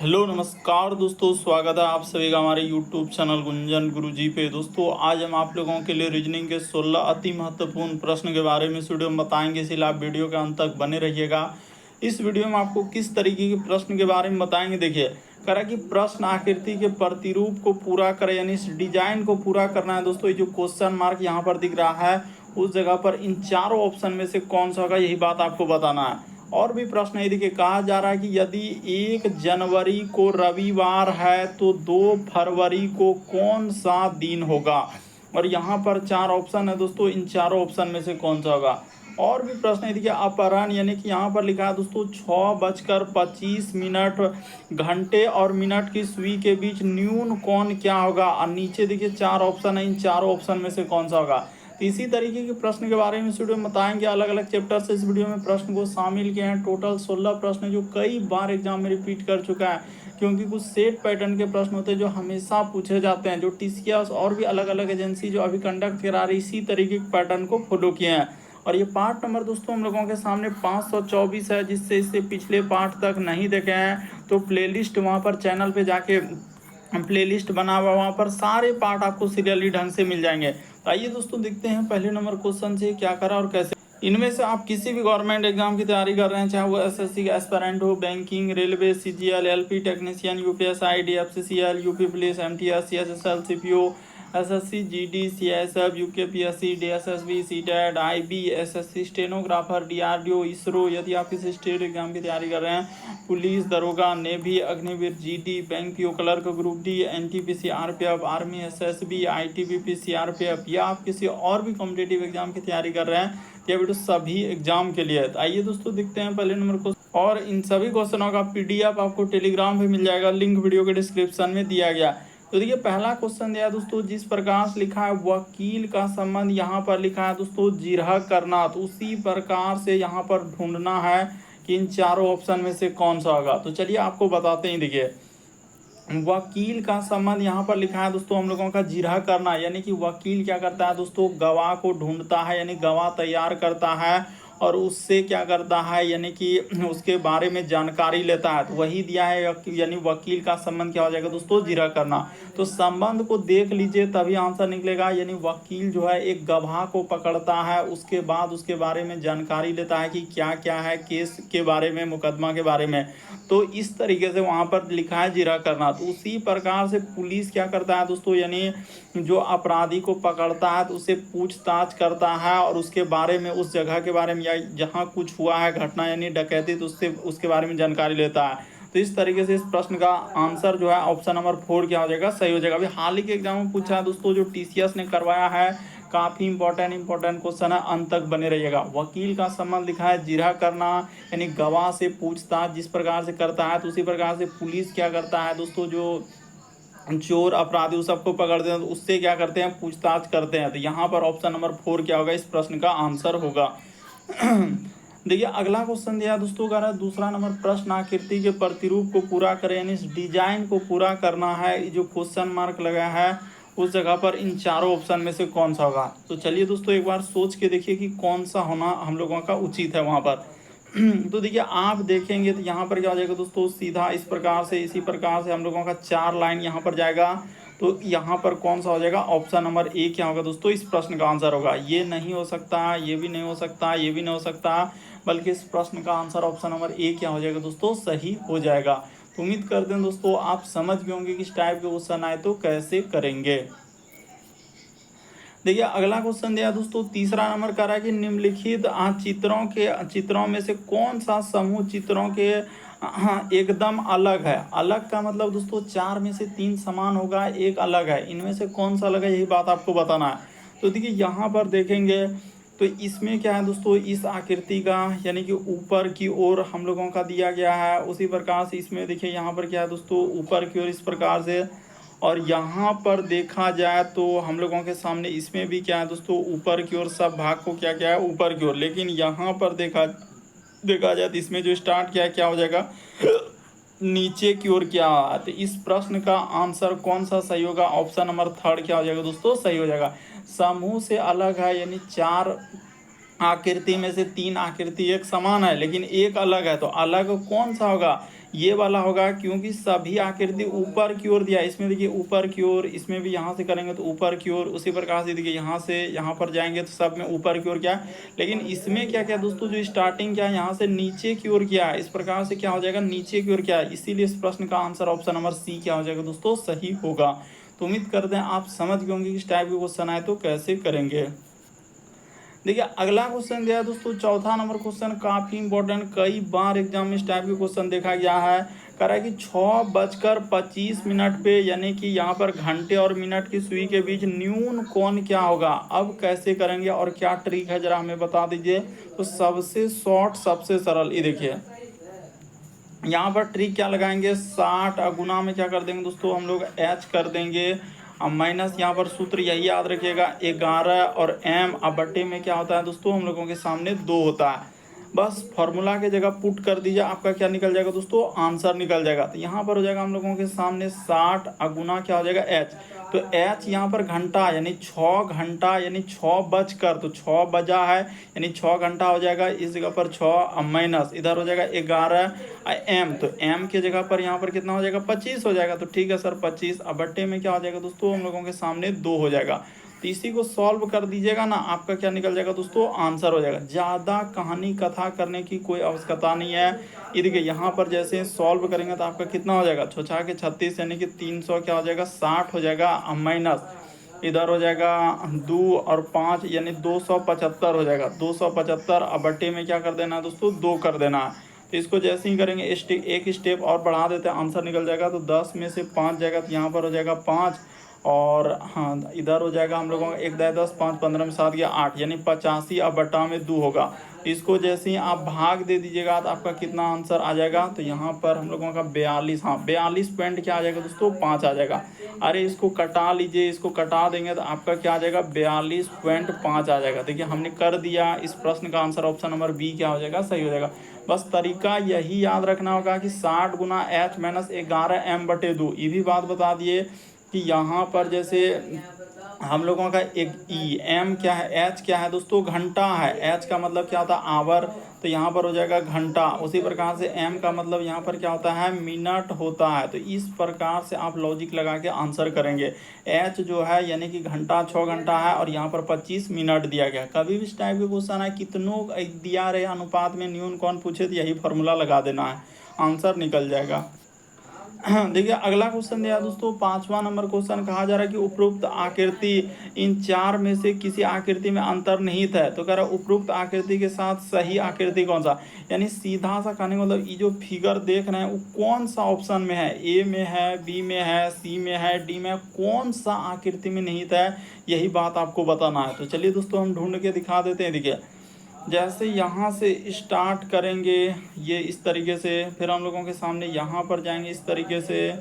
Hello नमस्कार दोस्तों, स्वागत है आप सभी का हमारे यूट्यूब चैनल गुंजन गुरुजी पे। दोस्तों आज हम आप लोगों के लिए रीजनिंग के 16 अति महत्वपूर्ण प्रश्न के बारे में इस वीडियो में बताएंगे, इसलिए आप वीडियो के अंत तक बने रहिएगा। इस वीडियो में आपको किस तरीके के प्रश्न के बारे में बताएंगे। देखिए कह रहा है कि प्रश्न आकृति के प्रतिरूप को पूरा करें, यानी इस डिजाइन को पूरा करना है। दोस्तों ये जो क्वेश्चन मार्क यहाँ पर दिख रहा है उस जगह पर इन चारों ऑप्शन में से कौन सा होगा, यही बात आपको बताना है। और भी प्रश्न है, देखिए कहा जा रहा है कि यदि 1 जनवरी को रविवार है तो 2 फरवरी को कौन सा दिन होगा। और यहाँ पर 4 ऑप्शन है दोस्तों, इन चारों ऑप्शन में से कौन सा होगा। और भी प्रश्न है, देखिए अपराह्न यानी कि यहाँ पर लिखा है दोस्तों 6:25 घंटे और मिनट की सुई के बीच न्यून कोण क्या होगा। और नीचे देखिए 4 ऑप्शन है, इन चारों ऑप्शन में से कौन सा होगा। तो इसी तरीके के प्रश्न के बारे में इस वीडियो में बताएंगे। अलग अलग चैप्टर से इस वीडियो में प्रश्न को शामिल किए हैं। टोटल 16 प्रश्न जो कई बार एग्जाम में रिपीट कर चुका है, क्योंकि कुछ सेट पैटर्न के प्रश्न होते हैं जो हमेशा पूछे जाते हैं, जो टीसीएस और भी अलग अलग एजेंसी जो अभी कंडक्ट करा रही इसी तरीके के पैटर्न को फॉलो किए हैं। और ये पार्ट नंबर दोस्तों हम लोगों के सामने 524 है, जिससे इससे पिछले पार्ट तक नहीं देखे हैं तो प्लेलिस्ट वहाँ पर चैनल पे जाके प्लेलिस्ट बना हुआ, वहाँ पर सारे पार्ट आपको सीरियली ढंग से मिल जाएंगे। तो आइए दोस्तों देखते हैं पहले नंबर क्वेश्चन से क्या करा और कैसे। इनमें से आप किसी भी गवर्नमेंट एग्जाम की तैयारी कर रहे हैं, चाहे वो एसएससी का एस्पिरेंट हो, banking, railway, CGL, LP technician, UPSI, DFCCL, UP police, MTS, CSSL, CPO, SSC, GD, CISF, UKPSC, DSSB, CTET, IB, SSC, stenographer, DRDO, ISRO. यदि आप किसी स्टेट एग्जाम की तैयारी कर रहे हैं, पुलिस, दरोगा, navy, Agniveer, GD, bank PO clerk, group D, NTPC, RPF, army, SSB, ITBP, CRPF, या आप किसी और भी कॉम्पिटिटिव एग्जाम की तैयारी कर रहे हैं, यह वीडियो सभी एग्जाम के लिए है। तो आइए दोस्तों देखते हैं पहले नंबर को। और इन सभी क्वेश्चनों का पीडीएफ आपको टेलीग्राम पे मिल जाएगा, लिंक वीडियो के डिस्क्रिप्शन में दिया गया। तो देखिए पहला क्वेश्चन दिया दोस्तों, जिस प्रकार से लिखा है वकील का संबंध, यहाँ पर लिखा है दोस्तों जिरह करना, तो उसी प्रकार से यहाँ पर ढूंढना है कि इन चारों ऑप्शन में से कौन सा होगा। तो चलिए आपको बताते हैं। देखिए वकील का संबंध यहाँ पर लिखा है दोस्तों हम लोगों का जिरह करना, यानी कि वकील क्या करता है दोस्तों, गवाह को ढूंढता है, यानी गवाह तैयार करता है और उससे क्या करता है, यानी कि उसके बारे में जानकारी लेता है। तो वही दिया है, यानी वकील का संबंध क्या हो जाएगा दोस्तों, जिरह करना। तो संबंध को देख लीजिए तभी आंसर निकलेगा, यानी वकील जो है एक गवाह को पकड़ता है, उसके बाद उसके बारे में जानकारी लेता है कि क्या क्या है केस के बारे में, मुकदमा के बारे में। तो इस तरीके से वहाँ पर लिखा है जिरह करना। तो उसी प्रकार से पुलिस क्या करता है दोस्तों, यानी जो अपराधी को पकड़ता है तो उससे पूछताछ करता है और उसके बारे में, उस जगह के बारे में या जहाँ कुछ हुआ है घटना यानी डकैती, तो उससे उसके बारे में जानकारी लेता है। तो इस तरीके से इस प्रश्न का आंसर जो है ऑप्शन नंबर 4 क्या हो जाएगा, सही हो जाएगा। अभी हाल ही के एग्जाम में पूछा है दोस्तों, जो टीसीएस ने करवाया है, काफी इंपॉर्टेंट क्वेश्चन है, अंत तक बने रहिएगा। वकील का संबंध लिखा है जिरह करना, यानी गवाह से पूछताछ जिस प्रकार से करता है, तो उसी प्रकार से पुलिस क्या करता है दोस्तों, जो चोर अपराधी उस सबको पकड़ते हैं तो उससे क्या करते हैं, पूछताछ करते हैं। तो यहाँ पर ऑप्शन नंबर 4 क्या होगा, इस प्रश्न का आंसर होगा। देखिए अगला क्वेश्चन दिया दोस्तों, कह रहा है दूसरा नंबर, प्रश्न आकृति के प्रतिरूप को पूरा करें, यानी इस डिजाइन को पूरा करना है। जो क्वेश्चन मार्क लगा है उस जगह पर इन चारों ऑप्शन में से कौन सा होगा। तो चलिए दोस्तों एक बार सोच के देखिए कि कौन सा होना हम लोगों का उचित है वहाँ पर। तो देखिए आप देखेंगे तो यहाँ पर क्या हो जाएगा दोस्तों, सीधा इस प्रकार से, इसी प्रकार से हम लोगों का 4 लाइन यहाँ पर जाएगा। तो यहाँ पर कौन सा हो जाएगा, ऑप्शन नंबर ए क्या होगा दोस्तों, इस प्रश्न का आंसर होगा। ये नहीं हो सकता, ये भी नहीं हो सकता, ये भी नहीं हो सकता, बल्कि इस प्रश्न का आंसर ऑप्शन नंबर ए क्या हो जाएगा दोस्तों, सही हो जाएगा। तो उम्मीद करते हैं दोस्तों आप समझ गए होंगे कि इस टाइप के क्वेश्चन आए तो कैसे करेंगे। देखिए अगला क्वेश्चन दिया दोस्तों, तीसरा नंबर कर रहा है कि निम्नलिखित चित्रों में से कौन सा समूह चित्रों के एकदम अलग है। अलग का मतलब दोस्तों 4 में से 3 समान होगा, एक अलग है, इनमें से कौन सा अलग है, यही बात आपको बताना है। तो देखिए यहाँ पर देखेंगे तो इसमें क्या है दोस्तों, इस आकृति का यानी कि ऊपर की ओर हम लोगों का दिया गया है। उसी प्रकार से इसमें देखिए यहाँ पर क्या है दोस्तों, ऊपर की ओर इस प्रकार से। और यहाँ पर देखा जाए तो हम लोगों के सामने इसमें भी क्या है दोस्तों, ऊपर की ओर सब भाग को क्या क्या है, ऊपर की ओर। लेकिन यहाँ पर देखा जाए तो इसमें जो स्टार्ट किया है क्या हो जाएगा, नीचे की ओर क्या। तो इस प्रश्न का आंसर कौन सा सही होगा, ऑप्शन नंबर 3 क्या हो जाएगा दोस्तों, सही हो जाएगा। समूह से अलग है, यानी 4 आकृति में से 3 आकृति एक समान है लेकिन एक अलग है, तो अलग कौन सा होगा, ये वाला होगा, क्योंकि सभी आकृति ऊपर की ओर दिया है। इसमें देखिए ऊपर की ओर, इसमें भी यहाँ से करेंगे तो ऊपर की ओर, उसी प्रकार से देखिए यहाँ से यहाँ पर जाएंगे तो सब में ऊपर की ओर क्या है। लेकिन इसमें क्या क्या दोस्तों, जो स्टार्टिंग क्या है यहाँ से नीचे की ओर क्या है, इस प्रकार से क्या हो जाएगा, नीचे की ओर क्या है। इसीलिए इस प्रश्न का आंसर ऑप्शन नंबर सी क्या हो जाएगा दोस्तों, सही होगा। तो उम्मीद करते हैं आप समझ गए होंगे कि इस टाइप के क्वेश्चन आए तो कैसे करेंगे। देखिए अगला क्वेश्चन दिया है दोस्तों, चौथा नंबर क्वेश्चन काफी इंपॉर्टेंट, कई बार एग्जाम में इस टाइप के क्वेश्चन देखा गया है। कह रहा है कि 6:25 पे, यानी कि यहाँ पर घंटे और मिनट की सुई के बीच न्यून कोण क्या होगा। अब कैसे करेंगे और क्या ट्रिक है जरा हमें बता दीजिए। तो सबसे शॉर्ट, सबसे सरल, ये देखिए यहाँ पर ट्रिक क्या लगाएंगे, 60 गुना में क्या कर देंगे दोस्तों, हम लोग एच कर देंगे। अब माइनस यहाँ पर सूत्र यही याद रखिएगा 11 और एम, अब बट्टे में क्या होता है दोस्तों, हम लोगों के सामने 2 होता है। बस फॉर्मूला के जगह पुट कर दीजिए, आपका क्या निकल जाएगा दोस्तों, आंसर निकल जाएगा। तो यहाँ पर हो जाएगा हम लोगों के सामने 60 गुना क्या हो जाएगा एच। तो एच यहाँ पर घंटा, यानी 6 घंटा, यानी 6 बजकर, तो 6 बजा है यानी 6 घंटा हो जाएगा। इस जगह पर 6 माइनस इधर हो जाएगा 11 एम, तो एम के जगह पर यहाँ पर कितना हो जाएगा, 25 हो जाएगा। तो ठीक है सर 25, अब बट्टे में क्या हो जाएगा दोस्तों, हम लोगों के सामने 2 हो जाएगा। तो इसी को सॉल्व कर दीजिएगा ना, आपका क्या निकल जाएगा दोस्तों, आंसर हो जाएगा। ज़्यादा कहानी कथा करने की कोई आवश्यकता नहीं है। ये देखिए यहाँ पर जैसे सॉल्व करेंगे तो आपका कितना हो जाएगा, 6 के 36 यानी कि 300 क्या हो जाएगा, 60 हो जाएगा। माइनस इधर हो जाएगा 2 और 5 यानी 275 हो जाएगा, 275। अब बट्टे में क्या कर देना है दोस्तों, 2 कर देना है। तो इसको जैसे ही करेंगे एक स्टेप और बढ़ा देते हैं, आंसर निकल जाएगा। तो 10 में से 5 जाएगा तो यहाँ पर हो जाएगा 5, और हाँ इधर हो जाएगा हम लोगों का 1 10 10 5 15 में 7 गया 8 यानी 85। अब बटा में 2 होगा। इसको जैसे ही आप भाग दे दीजिएगा तो आपका कितना आंसर आ जाएगा, तो यहाँ पर हम लोगों का 42, हाँ 42 पॉइंट क्या आ जाएगा दोस्तों, 5 आ जाएगा। अरे इसको कटा लीजिए, इसको कटा देंगे तो आपका क्या आ जाएगा, 42.5 आ जाएगा। देखिए हमने कर दिया, इस प्रश्न का आंसर ऑप्शन नंबर बी क्या हो जाएगा, सही हो जाएगा। बस तरीका यही याद रखना होगा कि 60 गुना एच माइनस 11 एम बटे 2। ये भी बात बता दिए कि यहाँ पर जैसे हम लोगों का एक ई एम क्या है, एच क्या है दोस्तों, घंटा है। एच का मतलब क्या होता है, आवर, तो यहाँ पर हो जाएगा घंटा। उसी प्रकार से एम का मतलब यहाँ पर क्या होता है, मिनट होता है। तो इस प्रकार से आप लॉजिक लगा के आंसर करेंगे। एच जो है यानी कि घंटा, 6 घंटा है, और यहाँ पर 25 मिनट दिया गया। कभी भी इस टाइप के क्वेश्चन है, कितनों दिया रहे अनुपात में न्यून कौन पूछे, तो यही फॉर्मूला लगा देना है, आंसर निकल जाएगा। देखिए अगला क्वेश्चन दिया दोस्तों, 5वां नंबर क्वेश्चन। कहा जा रहा है कि उपरोक्त आकृति इन 4 में से किसी आकृति में अंतर्निहित है। तो कह रहा है उपरोक्त आकृति के साथ सही आकृति कौन सा, यानी सीधा सा कहने का मतलब ये जो फिगर देख रहे हैं वो कौन सा ऑप्शन में है, ए में है, बी में है, सी में है, डी में है, कौन सा आकृति में निहित है, यही बात आपको बताना है। तो चलिए दोस्तों हम ढूंढ के दिखा देते हैं। देखिए जैसे यहाँ से स्टार्ट करेंगे ये इस तरीके से, फिर हम लोगों के सामने यहाँ पर जाएंगे इस तरीके से,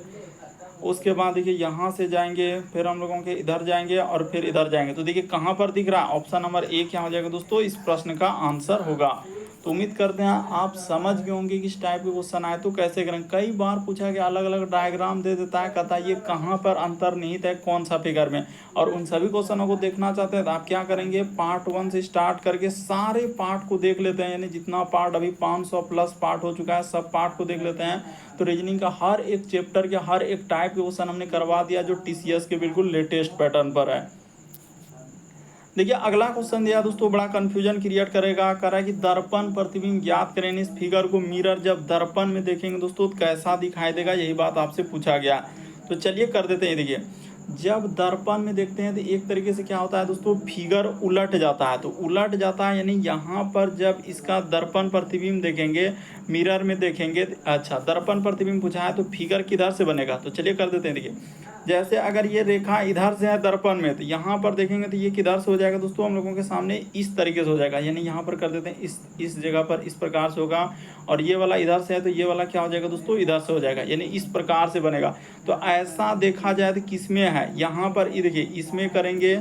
उसके बाद देखिए यहाँ से जाएंगे, फिर हम लोगों के इधर जाएंगे और फिर इधर जाएंगे। तो देखिए कहाँ पर दिख रहा है, ऑप्शन नंबर ए क्या हो जाएगा दोस्तों, इस प्रश्न का आंसर होगा। तो उम्मीद करते हैं आप समझ गए होंगे कि इस टाइप के क्वेश्चन आए तो कैसे करें। कई बार पूछा गया, अलग अलग डायग्राम दे देता है, कहता है ये कहाँ पर अंतर्निहित है, कौन सा फिगर में। और उन सभी क्वेश्चनों को देखना चाहते हैं तो आप क्या करेंगे, पार्ट 1 से स्टार्ट करके सारे पार्ट को देख लेते हैं। यानी जितना पार्ट अभी 500 प्लस पार्ट हो चुका है, सब पार्ट को देख लेते हैं। तो रीजनिंग का हर एक चैप्टर के हर एक टाइप के क्वेश्चन हमने करवा दिया, जो TCS के बिल्कुल लेटेस्ट पैटर्न पर है। देखिए अगला क्वेश्चन दिया दोस्तों, बड़ा कंफ्यूजन क्रिएट करेगा। कह रहा है कि दर्पण प्रतिबिंब ज्ञात करें। इस फिगर को मिरर जब दर्पण में देखेंगे दोस्तों तो कैसा दिखाई देगा, यही बात आपसे पूछा गया। तो चलिए कर देते हैं। देखिए जब दर्पण में देखते हैं तो एक तरीके से क्या होता है दोस्तों, फिगर उलट जाता है। तो उलट जाता है यानी यहाँ पर जब इसका दर्पण प्रतिबिंब देखेंगे, मिरर में देखेंगे, अच्छा दर्पण प्रतिबिंब पूछा है तो फिगर किधर से बनेगा। तो चलिए कर देते हैं। देखिए जैसे अगर ये रेखा इधर से है दर्पण में, तो यहाँ पर देखेंगे तो ये किधर से हो जाएगा दोस्तों, हम लोगों के सामने इस तरीके से हो जाएगा। यानी यहाँ पर कर देते हैं, इस जगह पर इस प्रकार से होगा। और ये वाला इधर से है तो ये वाला क्या हो जाएगा दोस्तों, इधर से हो जाएगा, यानी इस प्रकार से बनेगा। तो ऐसा देखा जाए तो किस में है, यहाँ पर ये देखिए इसमें करेंगे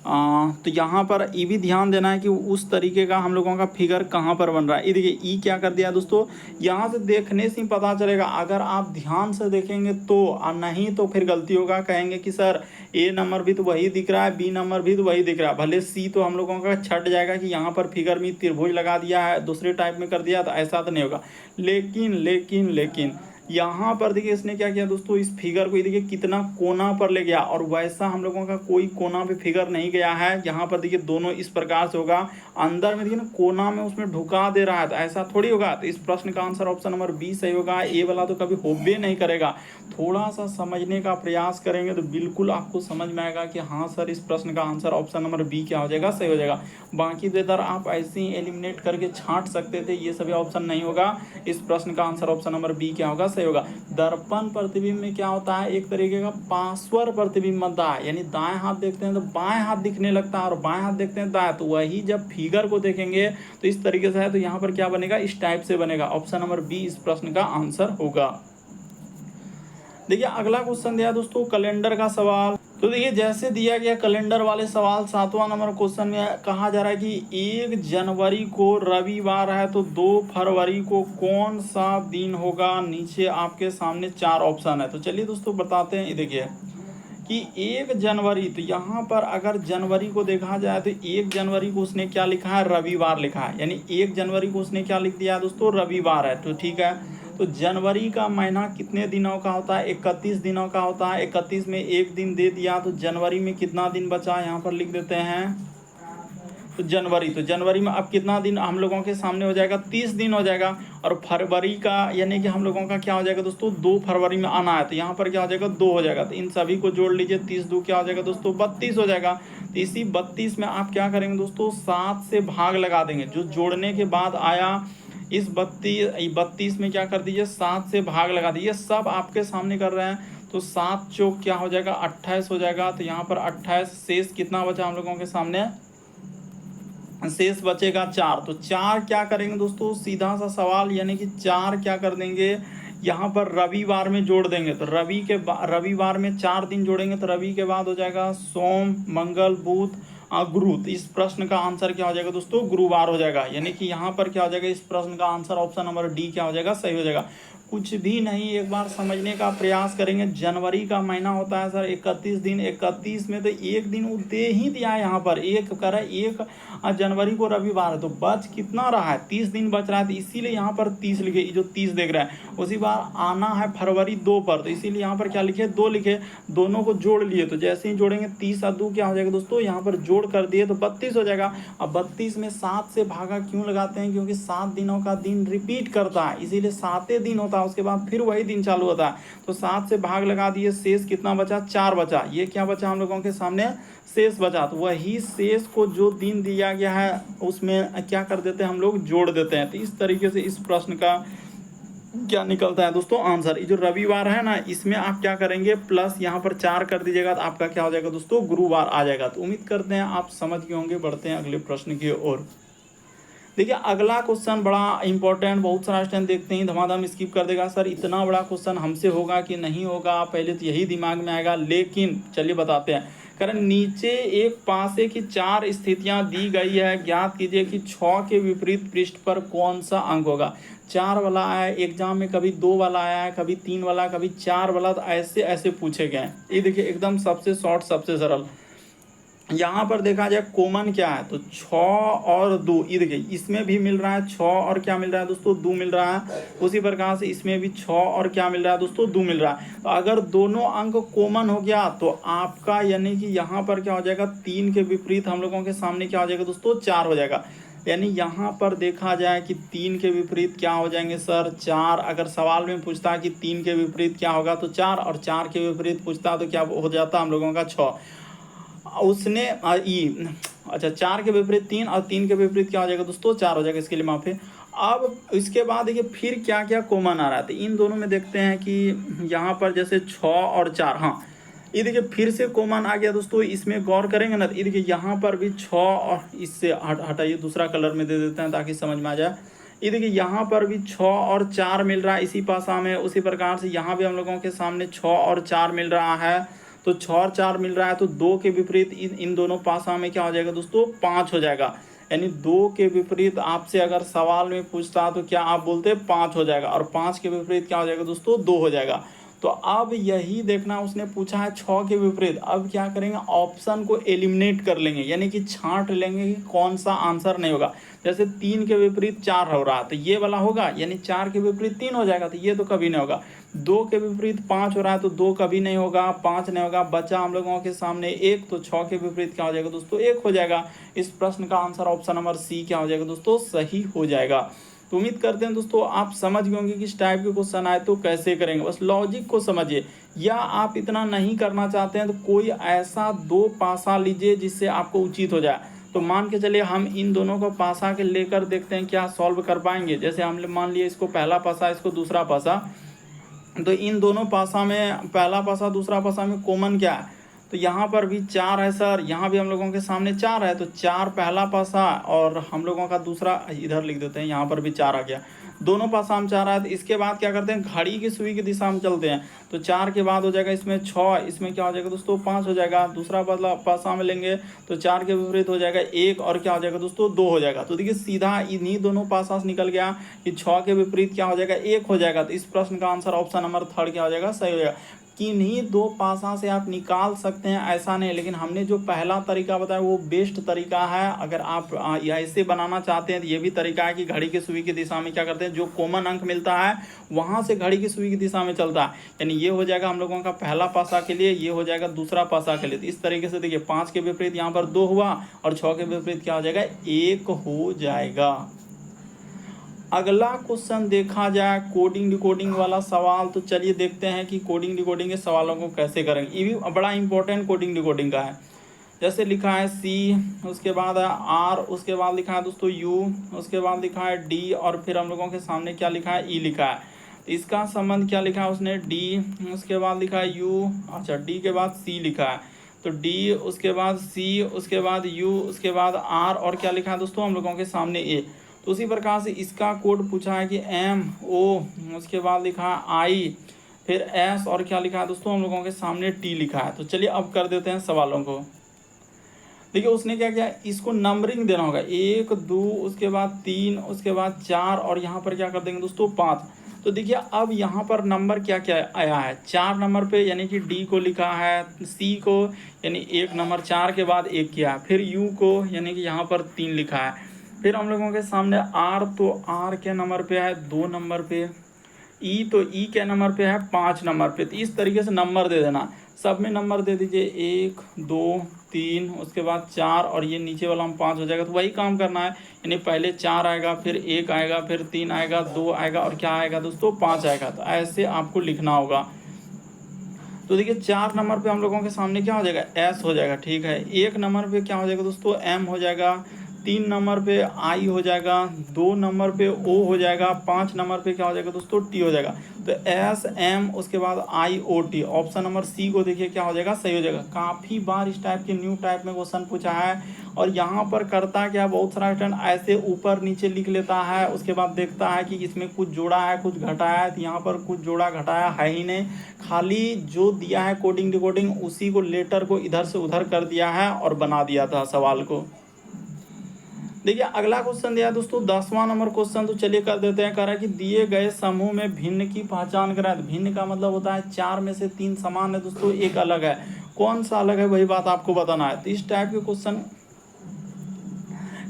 तो यहाँ पर ये भी ध्यान देना है कि उस तरीके का हम लोगों का फिगर कहाँ पर बन रहा है। ये देखिए ई क्या कर दिया दोस्तों, यहाँ से देखने से ही पता चलेगा, अगर आप ध्यान से देखेंगे तो, और नहीं तो फिर गलती होगा, कहेंगे कि सर ए नंबर भी तो वही दिख रहा है, बी नंबर भी तो वही दिख रहा है, भले सी तो हम लोगों का छट जाएगा कि यहाँ पर फिगर में त्रिभुज लगा दिया है, दूसरे टाइप में कर दिया, तो ऐसा तो नहीं होगा। लेकिन यहाँ पर देखिए इसने क्या किया दोस्तों, इस फिगर को देखिए कितना कोना पर ले गया, और वैसा हम लोगों का कोई कोना पे फिगर नहीं गया है। यहाँ पर देखिए दोनों इस प्रकार से होगा, अंदर में देखिए ना कोना में उसमें ढुका दे रहा है, तो ऐसा थोड़ी होगा। तो इस प्रश्न का आंसर ऑप्शन नंबर बी सही होगा। ए वाला तो कभी होबे नहीं करेगा। थोड़ा सा समझने का प्रयास करेंगे तो बिल्कुल आपको समझ में आएगा कि हाँ सर, इस प्रश्न का आंसर ऑप्शन नंबर बी क्या हो जाएगा, सही हो जाएगा। बाकी तो इधर आप ऐसे ही एलिमिनेट करके छांट सकते थे, ये सभी ऑप्शन नहीं होगा। इस प्रश्न का आंसर ऑप्शन नंबर बी क्या होगा, सही होगा। दर्पण प्रतिबिंब में क्या होता है, एक तरीके का पार्श्व प्रतिबिंब बनता है, यानी दाएं हाथ देखते हैं तो बाएं हाथ दिखने लगता है, और बाएं हाथ देखते हैं दाएं। तो वही जब फिगर को देखेंगे तो इस तरीके से है, तो यहाँ पर क्या बनेगा, इस टाइप से बनेगा। ऑप्शन नंबर बी इस प्रश्न का आंसर होगा। देखिए अगला क्वेश्चन दिया दोस्तों कैलेंडर का सवाल। तो देखिए जैसे दिया गया कैलेंडर वाले सवाल, 7वां नंबर क्वेश्चन में कहा जा रहा है कि 1 जनवरी को रविवार है, तो 2 फरवरी को कौन सा दिन होगा। नीचे आपके सामने 4 ऑप्शन है, तो चलिए दोस्तों बताते हैं। ये देखिए कि 1 जनवरी, तो यहाँ पर अगर जनवरी को देखा जाए तो 1 जनवरी को उसने क्या लिखा है, रविवार लिखा है, यानी 1 जनवरी को उसने क्या लिख दिया है दोस्तों, रविवार है। तो ठीक है, तो जनवरी का महीना कितने दिनों का होता है, 31 दिनों का होता है। 31 में एक दिन दे दिया, तो जनवरी में कितना दिन बचा, यहाँ पर लिख देते हैं तो जनवरी में अब कितना दिन हम लोगों के सामने हो जाएगा, 30 दिन हो जाएगा। और फरवरी का यानी कि हम लोगों का क्या हो जाएगा दोस्तों, 2 फरवरी में आना है, तो यहाँ पर क्या हो जाएगा, 2 हो जाएगा। तो इन सभी को जोड़ लीजिए, 30 क्या हो जाएगा दोस्तों, 32 हो जाएगा। तो इसी 32 में आप क्या करेंगे दोस्तों, 7 से भाग लगा देंगे, जो जोड़ने के बाद आया। इस 32 में क्या कर दीजिए, 7 से भाग लगा दीजिए, सब आपके सामने कर रहे हैं। तो 7 चौक क्या हो जाएगा, 28 हो जाएगा। तो यहाँ पर 28, शेष कितना बचा हम लोगों के सामने, शेष बचेगा 4। तो 4 क्या करेंगे दोस्तों, सीधा सा सवाल, यानी कि 4 क्या कर देंगे, यहाँ पर रविवार में जोड़ देंगे। तो रविवार में 4 दिन जोड़ेंगे, तो रवि के बाद हो जाएगा सोम, मंगल, बुध, गुरु। तो इस प्रश्न का आंसर क्या हो जाएगा दोस्तों, गुरुवार हो जाएगा। यानी कि यहाँ पर क्या हो जाएगा, इस प्रश्न का आंसर ऑप्शन नंबर डी क्या हो जाएगा, सही हो जाएगा। कुछ भी नहीं, एक बार समझने का प्रयास करेंगे। जनवरी का महीना होता है सर 31 दिन, 31 में तो एक दिन वो दे ही दिया है, यहाँ पर एक कर रहा है, 1 जनवरी को रविवार है, तो बच कितना रहा है, 30 दिन बच रहा है। तो इसीलिए यहाँ पर 30 लिखे, जो 30 देख रहा है। उसी बार आना है फरवरी 2 पर, तो इसीलिए यहाँ पर क्या लिखे, 2 लिखे, दोनों को जोड़ लिए। तो जैसे ही जोड़ेंगे 30 और 2 क्या हो जाएगा दोस्तों, यहाँ पर जोड़ कर दिए तो 32 हो जाएगा। अब 32 में 7 से भागा क्यों लगाते हैं, क्योंकि 7 दिनों का दिन रिपीट करता है, इसीलिए 7 दिन होता है, उसके बाद फिर वही दिन चालू होता है। तो 7 से भाग लगा दिए, शेष कितना बचा, 4 बचा। ये क्या बचा हम लोगों के सामने, शेष बचा। तो वही शेष को जो दिन दिया गया है उसमें क्या कर देते हैं हम लोग, जोड़ देते हैं। तो इस तरीके से इस प्रश्न का क्या निकलता है दोस्तों, आंसर। ये जो रविवार है ना, इसमें आप क्या करेंगे, प्लस यहाँ पर 4 कर दीजिएगा, तो आपका क्या हो जाएगा दोस्तों, गुरुवार आ जाएगा। तो उम्मीद करते हैं आप समझ गए होंगे। बढ़ते हैं अगले प्रश्न की ओर। देखिए अगला क्वेश्चन बड़ा इंपॉर्टेंट, बहुत सारा स्टूडेंट देखते ही धमाधम स्किप कर देगा, सर इतना बड़ा क्वेश्चन हमसे होगा कि नहीं होगा, पहले तो यही दिमाग में आएगा। लेकिन चलिए बताते हैं। कारण नीचे एक पासे की 4 स्थितियां दी गई है, ज्ञात कीजिए कि 6 के विपरीत पृष्ठ पर कौन सा अंक होगा। 4 वाला आया है एग्जाम में, कभी 2 वाला आया है, कभी 3 वाला, कभी 4 वाला, तो ऐसे ऐसे पूछे गए हैं। ये देखिए एकदम सबसे शॉर्ट, सबसे सरल। यहाँ पर देखा जाए कॉमन क्या है, तो 6 और 2, ये देखिए इसमें भी मिल रहा है 6 और क्या मिल रहा है दोस्तों, 2 मिल रहा है। उसी प्रकार से इसमें भी 6 और क्या मिल रहा है दोस्तों, 2 मिल रहा है। तो अगर दोनों अंक कॉमन हो गया तो आपका यानी कि यहाँ पर क्या हो जाएगा, 3 के विपरीत हम लोगों के सामने क्या हो जाएगा दोस्तों, 4 हो जाएगा। यानी यहाँ पर देखा जाए कि 3 के विपरीत क्या हो जाएंगे सर, 4। अगर सवाल में पूछता कि 3 के विपरीत क्या होगा तो 4, और 4 के विपरीत पूछता तो क्या हो जाता हम लोगों का 6। उसने अच्छा 4 के विपरीत 3 और 3 के विपरीत क्या हो जाएगा दोस्तों, 4 हो जाएगा। इसके लिए माफी। अब इसके बाद देखिए फिर क्या क्या कॉमन आ रहा है, तो इन दोनों में देखते हैं कि यहाँ पर जैसे 6 और 4, हाँ ये देखिए फिर से कॉमन आ गया दोस्तों। इसमें गौर करेंगे ना, ये देखिए यहाँ पर भी 6 और इससे हटाइए, दूसरा कलर में दे देते हैं ताकि समझ में आ जाए। ये देखिए यहाँ पर भी 6 और 4 मिल रहा है इसी पासा में। उसी प्रकार से यहाँ भी हम लोगों के सामने 6 और 4 मिल रहा है। तो 6 और 4 मिल रहा है, तो 2 के विपरीत इन दोनों पासा में क्या हो जाएगा दोस्तों, 5 हो जाएगा। यानी 2 के विपरीत आपसे अगर सवाल में पूछता तो क्या आप बोलते 5 हो जाएगा, और 5 के विपरीत क्या हो जाएगा दोस्तों, 2 हो जाएगा। तो अब यही देखना, उसने पूछा है 6 के विपरीत, अब क्या करेंगे, ऑप्शन को एलिमिनेट कर लेंगे, यानी कि छांट लेंगे कि कौन सा आंसर नहीं होगा। जैसे 3 के विपरीत 4 हो रहा है तो ये वाला होगा, यानी 4 के विपरीत 3 हो जाएगा, तो ये तो कभी नहीं होगा। 2 के विपरीत 5 हो रहा है तो 2 कभी नहीं होगा, 5 नहीं होगा। बचा हम लोगों के सामने 1, तो 6 के विपरीत क्या हो जाएगा दोस्तों, 1 हो जाएगा। इस प्रश्न का आंसर ऑप्शन नंबर सी क्या हो जाएगा दोस्तों, सही हो जाएगा। तो उम्मीद करते हैं दोस्तों आप समझ गए होंगे कि इस टाइप के क्वेश्चन आए तो कैसे करेंगे, बस लॉजिक को समझिए। या आप इतना नहीं करना चाहते हैं तो कोई ऐसा 2 पासा लीजिए जिससे आपको उचित हो जाए। तो मान के चलिए हम इन दोनों को पासा के लेकर देखते हैं क्या सॉल्व कर पाएंगे। जैसे हम मान लिए इसको पहला पासा, इसको दूसरा पासा, तो इन दोनों पासा में, पहला पासा दूसरा पासा में कॉमन क्या है, तो यहाँ पर भी 4 है सर, यहाँ भी हम लोगों के सामने 4 है, तो 4 पहला पासा और हम लोगों का दूसरा, इधर लिख देते हैं, यहाँ पर भी 4 आ गया, दोनों पासा हम 4 आए। तो इसके बाद क्या करते हैं, घड़ी की सुई की दिशा में चलते हैं, तो 4 के बाद हो जाएगा इसमें 6, इसमें क्या हो जाएगा दोस्तों, 5 हो जाएगा। दूसरा पासा में लेंगे तो 4 के विपरीत हो जाएगा 1, और क्या हो जाएगा दोस्तों, 2 हो जाएगा। तो देखिए सीधा इन्हीं दोनों पासा से निकल गया कि 6 के विपरीत क्या हो जाएगा, 1 हो जाएगा। तो इस प्रश्न का आंसर ऑप्शन नंबर 3 क्या हो जाएगा, सही हो जाएगा। किन्हीं 2 पासा से आप निकाल सकते हैं ऐसा नहीं, लेकिन हमने जो पहला तरीका बताया वो बेस्ट तरीका है। अगर आप ऐसे बनाना चाहते हैं तो ये भी तरीका है कि घड़ी की सुई की दिशा में क्या करते हैं, जो कॉमन अंक मिलता है वहां से घड़ी की सुई की दिशा में चलता है। यानी ये हो जाएगा हम लोगों का पहला पासा के लिए, ये हो जाएगा दूसरा पासा के लिए। तो इस तरीके से देखिए 5 के विपरीत यहाँ पर 2 हुआ और 6 के विपरीत क्या हो जाएगा, 1 हो जाएगा। अगला क्वेश्चन देखा जाए कोडिंग डिकोडिंग वाला सवाल, तो चलिए देखते हैं कि कोडिंग डिकोडिंग के सवालों को कैसे करेंगे। ये भी बड़ा इंपॉर्टेंट कोडिंग डिकोडिंग का है। जैसे लिखा है सी, उसके बाद है आर, उसके बाद लिखा है दोस्तों यू, उसके बाद लिखा है डी, और फिर हम लोगों के सामने क्या लिखा है, ई लिखा है। तो इसका संबंध क्या लिखा है उसने, डी, उसके बाद लिखा है यू, अच्छा डी के बाद सी लिखा है, तो डी, उसके बाद सी, उसके बाद यू, उसके बाद आर, और क्या लिखा है दोस्तों हम लोगों के सामने ए। तो उसी प्रकार से इसका कोड पूछा है कि एम ओ, उसके बाद लिखा है आई, फिर एस, और क्या लिखा है दोस्तों हम लोगों के सामने टी लिखा है। तो चलिए अब कर देते हैं सवालों को। देखिए उसने क्या किया, इसको नंबरिंग देना होगा, 1 2, उसके बाद 3, उसके बाद 4, और यहाँ पर क्या कर देंगे दोस्तों 5। तो देखिए अब यहाँ पर नंबर क्या क्या आया है, 4 नंबर पे यानी कि डी को लिखा है, सी को यानी 1 नंबर 4 के बाद 1 किया है, फिर यू को यानी कि यहाँ पर 3 लिखा है, फिर हम लोगों के सामने आर, तो आर के नंबर पे है 2 नंबर पे, ई तो ई के नंबर पे है 5 नंबर पे। तो इस तरीके से नंबर दे देना, सब में नंबर दे दीजिए 1 2 3, उसके बाद 4, और ये नीचे वाला हम 5 हो जाएगा। तो वही काम करना है, यानी पहले 4 आएगा, फिर 1 आएगा, फिर 3 आएगा, 2 आएगा, और क्या आएगा दोस्तों 5 आएगा। तो ऐसे आपको लिखना होगा। तो देखिए 4 नंबर पे हम लोगों के सामने क्या हो जाएगा, एस हो जाएगा, ठीक है। 1 नंबर पे क्या हो जाएगा दोस्तों, एम हो जाएगा, 3 नंबर पे आई हो जाएगा, 2 नंबर पे ओ हो जाएगा, 5 नंबर पे क्या हो जाएगा दोस्तों, टी हो जाएगा। तो एस एम, उसके बाद I O T, option number C को देखिए क्या हो जाएगा, सही हो जाएगा। काफ़ी बार इस टाइप के न्यू टाइप में क्वेश्चन पूछा है, और यहाँ पर करता क्या, बहुत सारा स्टूडेंट ऐसे ऊपर नीचे लिख लेता है, उसके बाद देखता है कि इसमें कुछ जोड़ा है कुछ घटाया है, तो यहाँ पर कुछ जोड़ा घटाया है ही नहीं, खाली जो दिया है कोडिंग डिकोडिंग उसी को लेटर को इधर से उधर कर दिया है और बना दिया था सवाल को। देखिए अगला क्वेश्चन दिया है दोस्तों 10वां नंबर क्वेश्चन, तो चलिए कर देते हैं। कह रहा है कि दिए गए समूह में भिन्न की पहचान कराएं। तो भिन्न का मतलब होता है 4 में से 3 समान है दोस्तों, एक अलग है। कौन सा अलग है वही बात आपको बताना है। तो इस टाइप के क्वेश्चन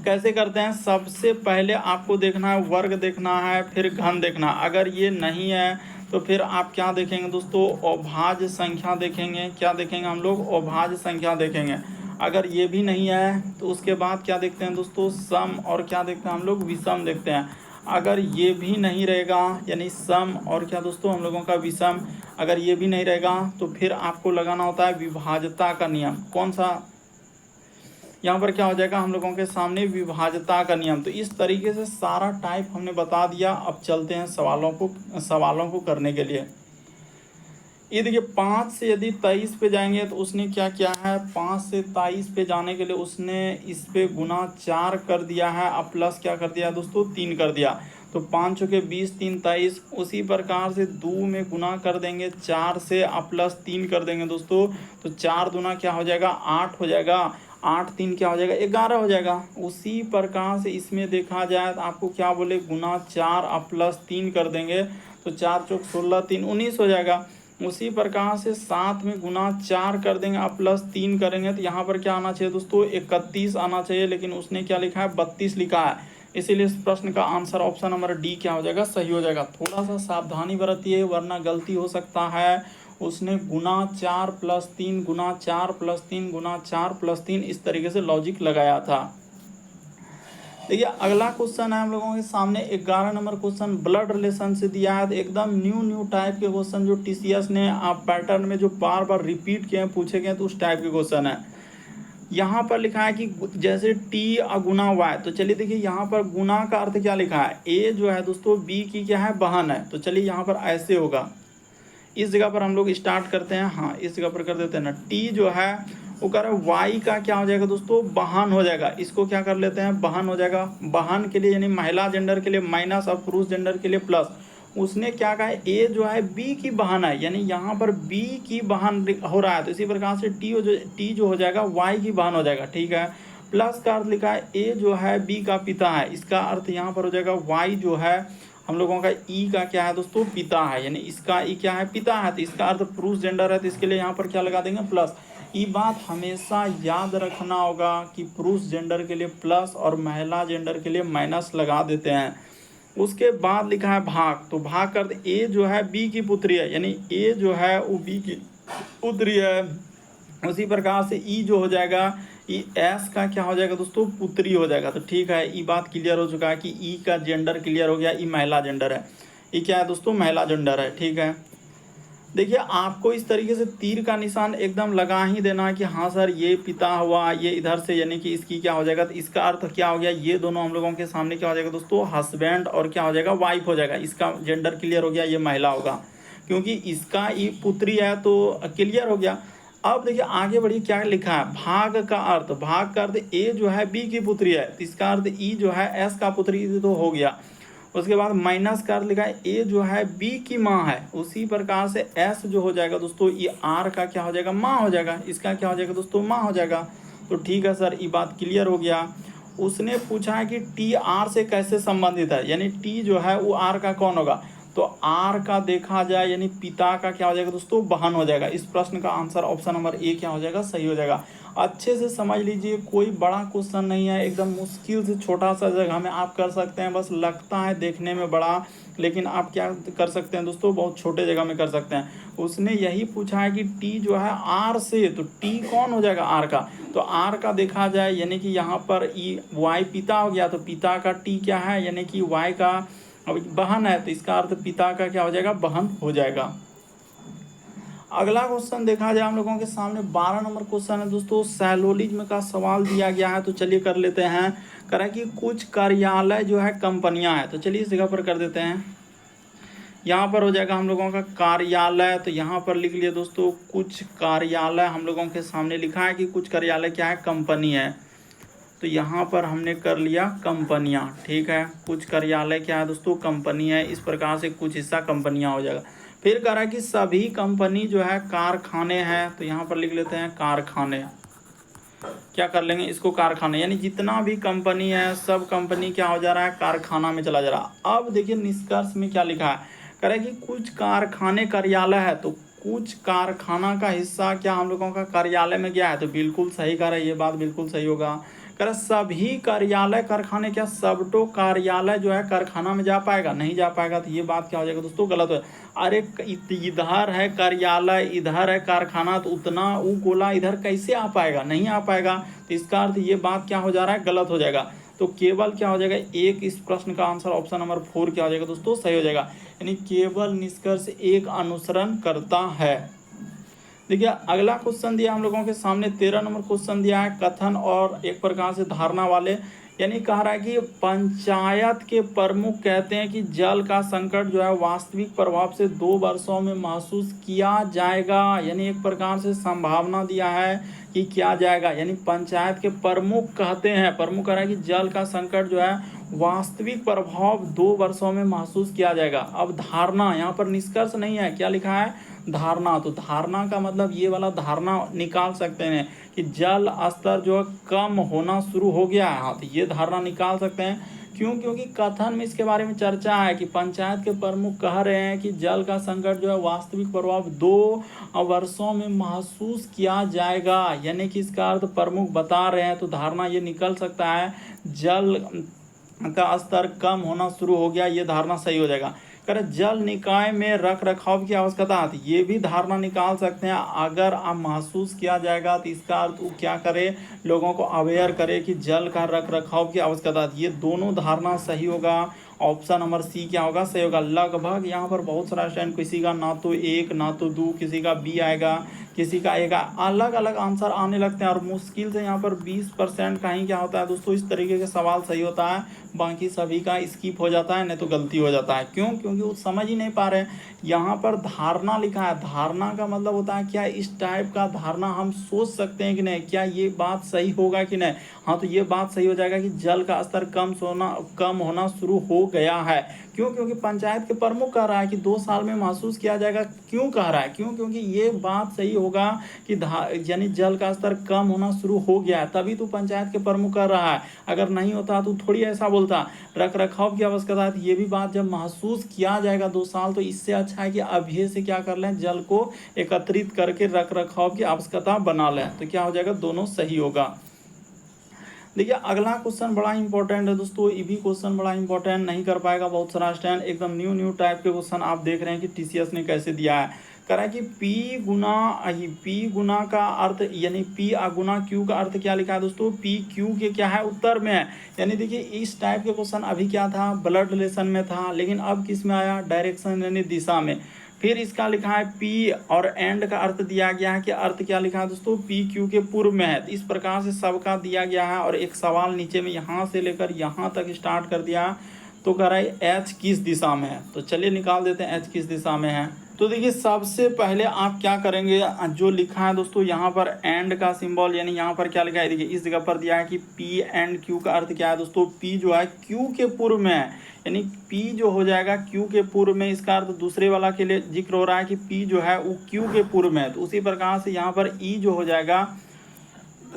कैसे करते हैं, सबसे पहले आपको देखना है वर्ग देखना है, फिर घन देखना। अगर ये नहीं है तो फिर आप क्या देखेंगे दोस्तों, अभाज्य संख्या देखेंगे। क्या देखेंगे हम लोग, अभाज्य संख्या देखेंगे। अगर ये भी नहीं है तो उसके बाद क्या देखते हैं दोस्तों, सम, और क्या देखते हैं हम लोग, विषम देखते हैं। अगर ये भी नहीं रहेगा यानी सम और क्या दोस्तों हम लोगों का विषम, अगर ये भी नहीं रहेगा तो फिर आपको लगाना होता है विभाज्यता का नियम। कौन सा, यहाँ पर क्या हो जाएगा हम लोगों के सामने विभाज्यता का नियम। तो इस तरीके से सारा टाइप हमने बता दिया। अब चलते हैं सवालों को करने के लिए। ये देखिए 5 से यदि 23 पे जाएंगे तो उसने क्या किया है, 5 से 23 पे जाने के लिए उसने इस पे गुना 4 कर दिया है, अब प्लस क्या कर दिया दोस्तों 3 कर दिया। तो 5 चौके 20, 3 23। उसी प्रकार से 2 में गुना कर देंगे 4 से, प्लस 3 कर देंगे दोस्तों, तो 4 दूना क्या हो जाएगा 8 हो जाएगा, 8 3 क्या हो जाएगा 11 हो जाएगा। उसी प्रकार से इसमें देखा जाए तो आपको क्या बोले, गुना 4 प्लस 3 कर देंगे, तो 4 चौक 16, 3 19 हो जाएगा। उसी प्रकार से 7 में गुना 4 कर देंगे, आप प्लस 3 करेंगे, तो यहाँ पर क्या आना चाहिए दोस्तों 31 आना चाहिए, लेकिन उसने क्या लिखा है 32 लिखा है। इसीलिए इस प्रश्न का आंसर ऑप्शन नंबर डी क्या हो जाएगा, सही हो जाएगा। थोड़ा सा सावधानी बरतिए वरना गलती हो सकता है। उसने गुना 4 प्लस 3 गुना 4 प्लस 3 गुना 4 प्लस 3 इस तरीके से लॉजिक लगाया था। देखिए अगला क्वेश्चन है हम लोगों के सामने 11 नंबर क्वेश्चन ब्लड रिलेशन से दिया है। एकदम न्यू टाइप के क्वेश्चन जो टीसीएस ने आप पैटर्न में जो बार बार रिपीट किए हैं, पूछे गए, तो उस टाइप के क्वेश्चन है। यहाँ पर लिखा है कि जैसे टी गुना वाई, तो चलिए देखिए यहाँ पर गुना का अर्थ क्या लिखा है, ए जो है दोस्तों बी की क्या है बहन है, तो चलिए यहाँ पर ऐसे होगा। इस जगह पर हम लोग स्टार्ट करते हैं, हाँ इस जगह पर कर देते हैं ना, टी जो है वो कह रहा है वाई का क्या हो जाएगा दोस्तों बहन हो जाएगा। इसको क्या कर लेते हैं बहन हो जाएगा। बहन के लिए यानी महिला जेंडर के लिए माइनस और पुरुष जेंडर के लिए प्लस। उसने क्या कहा है ए जो है बी की बहन है, यानी यहाँ पर बी की बहन हो रहा है, तो इसी प्रकार से टी जो हो जाएगा वाई की बहन हो जाएगा, ठीक है। प्लस का अर्थ लिखा है ए जो है बी का पिता है, इसका अर्थ यहाँ पर हो जाएगा वाई जो है हम लोगों का ई का क्या है दोस्तों पिता है, यानी इसका ई क्या है पिता है, तो इसका अर्थ पुरुष जेंडर है, तो इसके लिए यहाँ पर क्या लगा देंगे प्लस। ये बात हमेशा याद रखना होगा कि पुरुष जेंडर के लिए प्लस और महिला जेंडर के लिए माइनस लगा देते हैं। उसके बाद लिखा है भाग, तो भाग कर ए जो है बी की पुत्री है, यानी ए जो है वो बी की पुत्री है। उसी प्रकार से ई जो हो जाएगा ई एस का क्या हो जाएगा दोस्तों पुत्री हो जाएगा। तो ठीक है, ये बात क्लियर हो चुका है कि ई का जेंडर क्लियर हो गया, ई महिला जेंडर है, ये क्या है दोस्तों महिला जेंडर है, ठीक है। देखिए आपको इस तरीके से तीर का निशान एकदम लगा ही देना कि हाँ सर ये पिता हुआ, ये इधर से यानी कि इसकी क्या हो जाएगा, तो इसका अर्थ क्या हो गया, ये दोनों हम लोगों के सामने क्या हो जाएगा दोस्तों हस्बैंड और क्या हो जाएगा वाइफ हो जाएगा। इसका जेंडर क्लियर हो गया, ये महिला होगा, क्योंकि इसका ये पुत्री है तो क्लियर हो गया। अब देखिए आगे बढ़िए क्या लिखा है, भाग का अर्थ ए जो है बी की पुत्री है, तो इसका अर्थ ई जो है एस का पुत्री तो हो गया। उसके बाद माइनस का अर्थ लिखा है ए जो है बी की माँ है, उसी प्रकार से एस जो हो जाएगा दोस्तों ये आर का क्या हो जाएगा माँ हो जाएगा, इसका क्या हो जाएगा दोस्तों माँ हो जाएगा। तो ठीक है सर ये बात क्लियर हो गया। उसने पूछा है कि टी आर से कैसे संबंधित है, यानी टी जो है वो आर का कौन होगा, तो आर का देखा जाए यानी पिता का क्या हो जाएगा दोस्तों बहन हो जाएगा। इस प्रश्न का आंसर ऑप्शन नंबर ए क्या हो जाएगा सही हो जाएगा। अच्छे से समझ लीजिए, कोई बड़ा क्वेश्चन नहीं है, एकदम मुश्किल से छोटा सा जगह में आप कर सकते हैं, बस लगता है देखने में बड़ा, लेकिन आप क्या कर सकते हैं दोस्तों बहुत छोटे जगह में कर सकते हैं। उसने यही पूछा है कि टी जो है आर से, तो टी कौन हो जाएगा आर का, तो आर का देखा जाए यानी कि यहाँ पर ई वाई पिता हो गया, तो पिता का टी क्या है यानी कि वाई का बहन है, तो इसका अर्थ पिता का क्या हो जाएगा बहन हो जाएगा। अगला क्वेश्चन देखा जाए हम लोगों के सामने 12 नंबर क्वेश्चन है दोस्तों, सैलोलिज्म का सवाल दिया गया है, तो चलिए कर लेते हैं। कह रहा है कि कुछ कार्यालय जो है कंपनियां हैं, तो चलिए इस जगह पर कर देते हैं। यहाँ पर हो जाएगा हम लोगों का कार्यालय, तो यहाँ पर लिख लिया दोस्तों कुछ कार्यालय हम लोगों के सामने लिखा है कि कुछ कार्यालय क्या है कंपनी है, तो यहाँ पर हमने कर लिया कंपनियाँ, ठीक है। कुछ कार्यालय क्या है दोस्तों कंपनी है, इस प्रकार से कुछ हिस्सा कंपनियाँ हो जाएगा। फिर कह रहा है कि सभी कंपनी जो है कारखाने हैं, तो यहाँ पर लिख लेते हैं कारखाने, क्या कर लेंगे इसको कारखाने, यानी जितना भी कंपनी है सब कंपनी क्या हो जा रहा है कारखाना में चला जा रहा है। अब देखिए निष्कर्ष में क्या लिखा है, कह रहा है कि कुछ कारखाने कार्यालय है, तो कुछ कारखाना का हिस्सा क्या हम लोगों का कार्यालय में गया है, तो बिल्कुल सही कह रहा है, ये बात बिल्कुल सही होगा। कर सभी कार्यालय कारखाने, क्या सबटो कार्यालय जो है कारखाना में जा पाएगा, नहीं जा पाएगा, तो ये बात क्या हो जाएगा दोस्तों गलत है। अरे इधर है कार्यालय इधर है कारखाना, तो उतना वो गोला इधर कैसे आ पाएगा, नहीं आ पाएगा, तो इसका अर्थ ये बात क्या हो जा रहा है गलत हो जाएगा। तो केवल क्या हो जाएगा एक, इस प्रश्न का आंसर ऑप्शन नंबर 4 क्या हो जाएगा दोस्तों सही हो जाएगा, यानी केवल निष्कर्ष एक अनुसरण करता है। देखिए अगला क्वेश्चन दिया हम लोगों के सामने 13 नंबर क्वेश्चन दिया है, कथन और एक प्रकार से धारणा वाले, यानी कह रहा है कि पंचायत के प्रमुख कहते हैं कि जल का संकट जो है वास्तविक प्रभाव से 2 वर्षों में महसूस किया जाएगा, यानी एक प्रकार से संभावना दिया है कि किया जाएगा, यानी पंचायत के प्रमुख कहते हैं, प्रमुख कह रहा है कि जल का संकट जो है वास्तविक प्रभाव 2 वर्षों में महसूस किया जाएगा। अब धारणा, यहाँ पर निष्कर्ष नहीं है, क्या लिखा है, धारणा। तो धारणा का मतलब ये वाला धारणा निकाल सकते हैं कि जल स्तर जो है कम होना शुरू हो गया है। हाँ, तो ये धारणा निकाल सकते हैं। क्यों? क्योंकि कथन में इसके बारे में चर्चा है कि पंचायत के प्रमुख कह रहे हैं कि जल का संकट जो है वास्तविक प्रभाव 2 वर्षों में महसूस किया जाएगा, यानी कि इसका अर्थ प्रमुख बता रहे हैं। तो धारणा ये निकल सकता है जल का स्तर कम होना शुरू हो गया, ये धारणा सही हो जाएगा। कर जल निकाय में रख रखाव की आवश्यकता है, ये भी धारणा निकाल सकते हैं। अगर आप महसूस किया जाएगा तो इसका अर्थ वो क्या करे, लोगों को अवेयर करे कि जल का रख रखाव की आवश्यकता है। ये दोनों धारणा सही होगा। ऑप्शन नंबर सी क्या होगा, सही होगा। लगभग यहाँ पर बहुत सारा स्टैंड, किसी का ना तो 1 ना तो 2, किसी का बी आएगा, किसी का एक, अलग अलग आंसर आने लगते हैं। और मुश्किल से यहाँ पर 20% का ही क्या होता है दोस्तों, इस तरीके के सवाल सही होता है, बाकी सभी का स्किप हो जाता है, नहीं तो गलती हो जाता है। क्यों? क्योंकि वो समझ ही नहीं पा रहे हैं। यहाँ पर धारणा लिखा है, धारणा का मतलब होता है क्या इस टाइप का धारणा हम सोच सकते हैं कि नहीं, क्या ये बात सही होगा कि नहीं। हाँ, तो ये बात सही हो जाएगा कि जल का स्तर कम होना शुरू हो गया है। क्यों? क्योंकि पंचायत के प्रमुख कह रहा है कि 2 साल में महसूस किया जाएगा। क्यों कह रहा है? क्यों? क्योंकि ये बात सही होगा कि यानी जल का स्तर कम होना शुरू हो गया है, तभी तो पंचायत के प्रमुख कर रहा है। अगर नहीं होता तो थोड़ी ऐसा बोलता। रख रखाव की आवश्यकता है, ये भी बात जब महसूस किया जाएगा 2 साल, तो इससे अच्छा है कि अभी से क्या कर लें, जल को एकत्रित करके रख रखाव की आवश्यकता बना लें। तो क्या हो जाएगा, दोनों सही होगा। देखिए अगला क्वेश्चन बड़ा इंपॉर्टेंट है दोस्तों, ये भी क्वेश्चन बड़ा इंपॉर्टेंट, नहीं कर पाएगा बहुत सारा स्टैंड। एकदम न्यू टाइप के क्वेश्चन आप देख रहे हैं कि टीसीएस ने कैसे दिया है। कह रहा है कि P गुना का अर्थ, यानी P गुना Q का अर्थ क्या लिखा है दोस्तों, P Q के क्या है, उत्तर में है। यानी देखिए इस टाइप के क्वेश्चन अभी क्या था, ब्लड रिलेशन में था, लेकिन अब किस में आया, डायरेक्शन यानी दिशा में। फिर इसका लिखा है P और एंड का अर्थ दिया गया है कि अर्थ क्या लिखा है दोस्तों, P Q के पूर्व में है। तो इस प्रकार से सबका दिया गया है और एक सवाल नीचे में यहाँ से लेकर यहाँ तक स्टार्ट कर दिया। तो कह रहा है H किस दिशा में है। तो चलिए निकाल देते हैं H किस दिशा में है। तो देखिए सबसे पहले आप क्या करेंगे, जो लिखा है दोस्तों यहाँ पर एंड का सिंबल, यानी यहाँ पर क्या लिखा है, देखिए इस जगह पर दिया है कि P एंड Q का अर्थ क्या है दोस्तों, P जो है Q के पूर्व में है, यानी P जो हो जाएगा Q के पूर्व में। इसका अर्थ दूसरे वाला के लिए जिक्र हो रहा है कि P जो है वो Q के पूर्व में है। तो उसी प्रकार से यहाँ पर E जो हो जाएगा,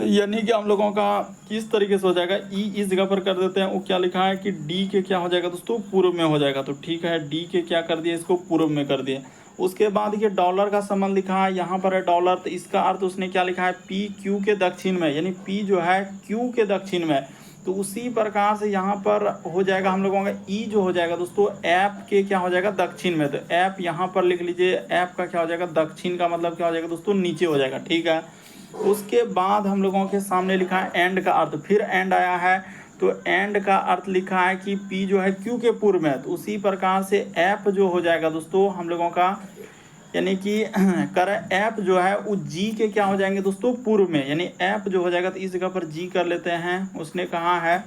यानी कि हम लोगों का किस तरीके से हो जाएगा, ई इस जगह पर कर देते हैं। वो क्या लिखा है कि डी के क्या हो जाएगा दोस्तों, पूर्व में हो जाएगा। तो ठीक है, डी के क्या कर दिए, इसको पूर्व में कर दिए। उसके बाद ये डॉलर का संबंध लिखा है, यहाँ पर है डॉलर, तो इसका अर्थ उसने क्या लिखा है, पी क्यू के दक्षिण में, यानी पी जो है क्यू के दक्षिण में। तो उसी प्रकार से यहाँ पर हो जाएगा हम लोगों का ई जो हो जाएगा दोस्तों, ऐप के क्या हो जाएगा, दक्षिण में। तो ऐप यहाँ पर लिख लीजिए, ऐप का क्या हो जाएगा, दक्षिण का मतलब क्या हो जाएगा दोस्तों, नीचे हो जाएगा। ठीक है, उसके बाद हम लोगों के सामने लिखा है एंड का अर्थ, फिर एंड आया है। तो एंड का अर्थ लिखा है कि पी जो है क्यू के पूर्व में। तो उसी प्रकार से ऐप जो हो जाएगा दोस्तों हम लोगों का, यानी कि कर ऐप जो है वो जी के क्या हो जाएंगे दोस्तों, पूर्व में, यानी ऐप जो हो जाएगा। तो इस जगह पर जी कर लेते हैं। उसने कहा है